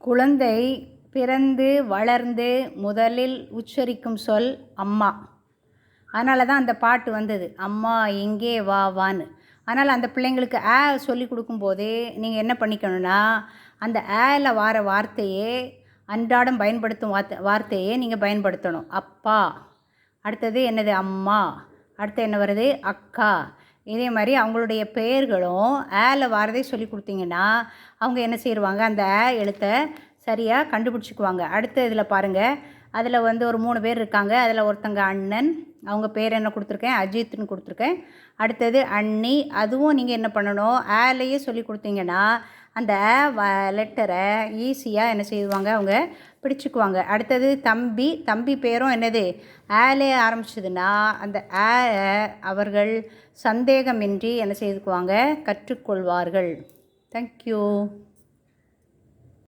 குழந்தை பிறந்து வளர்ந்து முதலில் உச்சரிக்கும் சொல் அம்மா. அதனால தான் அந்த பாட்டு வந்தது, அம்மா எங்கே வா வான்னு. அதனால் அந்த பிள்ளைங்களுக்கு சொல்லி கொடுக்கும்போதே நீங்கள் என்ன பண்ணிக்கணும்னா, அந்த ஏல வார வார்த்தையே அன்றாடம் பயன்படுத்தும் வார்த்தையே நீங்கள் பயன்படுத்தணும். அப்பா, அடுத்தது என்னது அம்மா, அடுத்து என்ன வருது அக்கா. இதே மாதிரி அவங்களுடைய பெயர்களும் ஏல வாரதே சொல்லி கொடுத்தீங்கன்னா அவங்க என்ன செய்வாங்க, அந்த எழுத்தை சரியாக கண்டுபிடிச்சிக்குவாங்க. அடுத்த இதில் பாருங்கள், அதில் வந்து ஒரு 3 பேர் இருக்காங்க. அதில் ஒருத்தங்க அண்ணன், அவங்க பேர் என்ன கொடுத்துருக்கேன், அஜித்னு கொடுத்துருக்கேன். அடுத்தது அண்ணி, அதுவும் நீங்கள் என்ன பண்ணணும், ஏலையே சொல்லி கொடுத்தீங்கன்னா அந்த லெட்டரை ஈஸியாக என்ன செய்வாங்க, அவங்க பிடிச்சிக்குவாங்க. அடுத்தது தம்பி, தம்பி பேரும் என்னது ஏலே ஆரம்பிச்சதுன்னா அந்த அவர்கள் சந்தேகமின்றி என்ன செய்துக்குவாங்க, கற்றுக்கொள்வார்கள். தேங்க்யூ.